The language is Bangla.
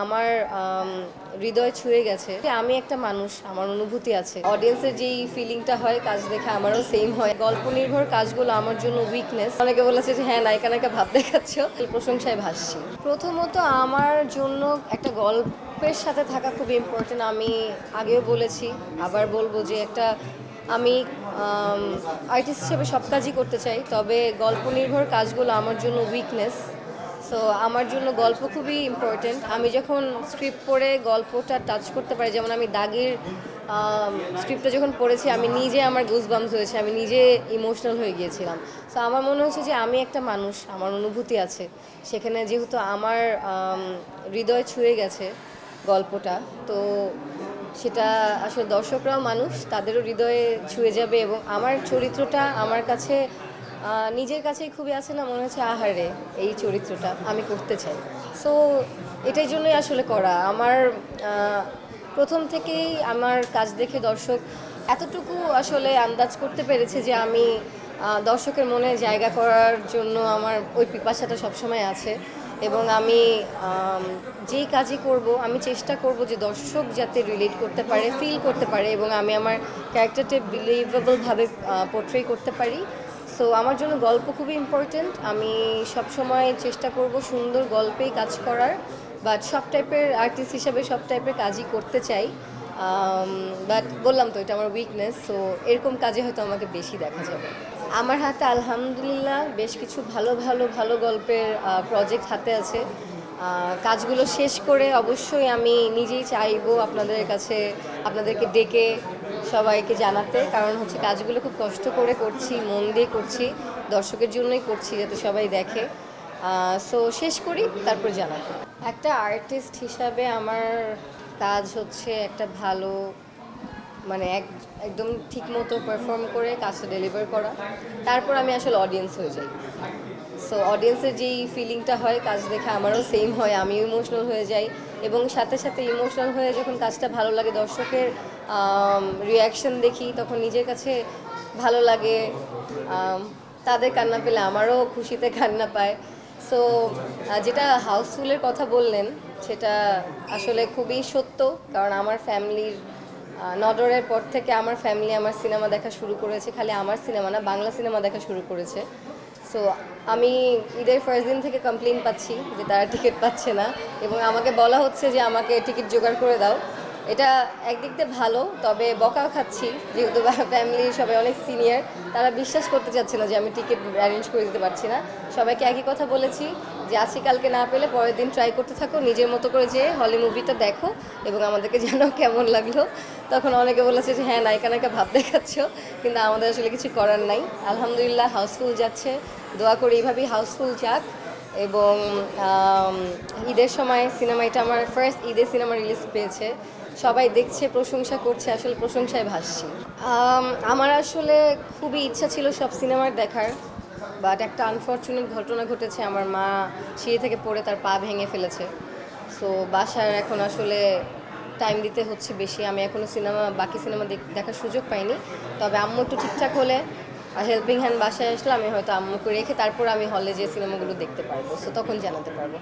আমার হৃদয় ছুঁয়ে গেছে যে আমি একটা মানুষ, আমার অনুভূতি আছে। অডিয়েন্সের যেই ফিলিংটা হয় কাজ দেখে আমারও সেম হয়। গল্প নির্ভর কাজগুলো আমার জন্য উইকনেস। অনেকে বলেছে যে হ্যাঁ, নায়িকা নায়িকা ভাব দেখাচ্ছ, এই প্রশংসায় ভাসছি। প্রথমত আমার জন্য একটা গল্পের সাথে থাকা খুব ইম্পর্টেন্ট। আমি আগেও বলেছি, আবার বলবো যে আমি আর্টিস্ট হিসেবে সব কাজই করতে চাই, তবে গল্প নির্ভর কাজগুলো আমার জন্য উইকনেস। সো আমার জন্য গল্প খুবই ইম্পর্টেন্ট। আমি যখন স্ক্রিপ্ট পড়ে গল্পটা টাচ করতে পারি, যেমন আমি দাগের স্ক্রিপ্টটা যখন পড়েছি, আমি নিজে আমার গুজবাম্পস হয়েছে, আমি নিজে ইমোশনাল হয়ে গিয়েছিলাম। সো আমার মনে হচ্ছে যে আমি একটা মানুষ, আমার অনুভূতি আছে সেখানে, যেহেতু আমার হৃদয় ছুঁয়ে গেছে গল্পটা, তো সেটা আসলে দর্শকরাও মানুষ, তাদেরও হৃদয়ে ছুঁয়ে যাবে। এবং আমার চরিত্রটা আমার কাছে নিজের কাছেই খুবই আছে না, মনে হচ্ছে আহারে এই চরিত্রটা আমি করতে চাই। সো এটাই জন্যই আসলে করা। আমার প্রথম থেকেই আমার কাজ দেখে দর্শক এতটুকু আসলে আন্দাজ করতে পেরেছে যে আমি দর্শকের মনে জায়গা করার জন্য আমার ওই পিপাসাটা সবসময় আছে। এবং আমি যেই কাজই করব আমি চেষ্টা করব যে দর্শক যাতে রিলেট করতে পারে, ফিল করতে পারে, এবং আমি আমার ক্যারেক্টারটা বিলিভেবলভাবে পোর্ট্রে করতে পারি। সো আমার জন্য গল্প খুবই ইম্পর্ট্যান্ট। আমি সবসময় চেষ্টা করব সুন্দর গল্পেই কাজ করার, বাট সব টাইপের আর্টিস্ট হিসাবে সব টাইপের কাজই করতে চাই। বাট বললাম তো, এটা আমার উইকনেস। সো এরকম কাজে হয়তো আমাকে বেশি দেখা যাবে। আমার হাতে আলহামদুলিল্লাহ বেশ কিছু ভালো ভালো ভালো গল্পের প্রজেক্ট হাতে আছে। কাজগুলো শেষ করে অবশ্যই আমি নিজেই চাইবো আপনাদের কাছে, আপনাদেরকে ডেকে সবাইকে জানাতে। কারণ হচ্ছে কাজগুলো খুব কষ্ট করে করছি, মন দিয়ে করছি, দর্শকের জন্যই করছি, যাতে সবাই দেখে। সো শেষ করি, তারপর জানাবো। একটা আর্টিস্ট হিসাবে আমার কাজ হচ্ছে একটা ভালো, মানে একদম ঠিক মতো পারফর্ম করে কাজটা ডেলিভার করা। তারপর আমি আসলে অডিয়েন্স হয়ে যাই। সো অডিয়েন্সের যেই ফিলিংটা হয় কাজ দেখে আমারও সেম হয়, আমিও ইমোশনাল হয়ে যাই। এবং সাথে সাথে ইমোশনাল হয়ে যখন কাজটা ভালো লাগে, দর্শকের রিয়াকশন দেখি, তখন নিজের কাছে ভালো লাগে। তাদের কান্না পেলে আমারও খুশিতে কান্না পায়। সো যেটা হাউসফুলের কথা বললেন, সেটা আসলে খুবই সত্য। কারণ আমার ফ্যামিলির নডরের পর থেকে আমার ফ্যামিলি আমার সিনেমা দেখা শুরু করেছে। খালি আমার সিনেমা না, বাংলা সিনেমা দেখা শুরু করেছে। সো আমি ঈদের ফার্স্ট দিন থেকে কমপ্লেন পাচ্ছি যে তারা টিকিট পাচ্ছে না, এবং আমাকে বলা হচ্ছে যে আমাকে টিকিট জোগাড় করে দাও। এটা একদিক দিয়ে ভালো, তবে বকাও খাচ্ছি, যেহেতু ফ্যামিলির সবাই অনেক সিনিয়র, তারা বিশ্বাস করতে চাচ্ছে না যে আমি টিকিট অ্যারেঞ্জ করে দিতে পারছি না। সবাইকে একই কথা বলেছি যে আজকে কালকে না পেলে পরের দিন ট্রাই করতে থাকো, নিজের মতো করে যে হলে মুভিটা দেখো এবং আমাদেরকে জানাও কেমন লাগলো। তখন অনেকে বলেছে যে হ্যাঁ, নায়িকা নায়িকা ভাব দেখাচ্ছ, কিন্তু আমাদের আসলে কিছু করার নাই। আলহামদুলিল্লাহ হাউসফুল যাচ্ছে, দোয়া করি এইভাবেই হাউসফুল যাক। এবং ঈদের সময় সিনেমা, এটা আমার ফার্স্ট ঈদের সিনেমা রিলিজ পেয়েছে, সবাই দেখছে, প্রশংসা করছে, আসলে প্রশংসায় ভাসছি। আমার আসলে খুবই ইচ্ছা ছিল সব সিনেমার দেখার, বাট একটা আনফর্চুনেট ঘটনা ঘটেছে। আমার মা সিঁড়ি থেকে পড়ে তার পা ভেঙে ফেলেছে। সো বাসার এখন আসলে টাইম দিতে হচ্ছে বেশি। আমি এখনও বাকি সিনেমা দেখার সুযোগ পাইনি। তবে আম্মু একটু ঠিকঠাক হলে হেল্পিং হ্যান্ড বাসায় আসলে আমি হয়তো আম্মুকে রেখে তারপর আমি হলে যে সিনেমাগুলো দেখতে পারবো। সো তখন জানাতে পারবো।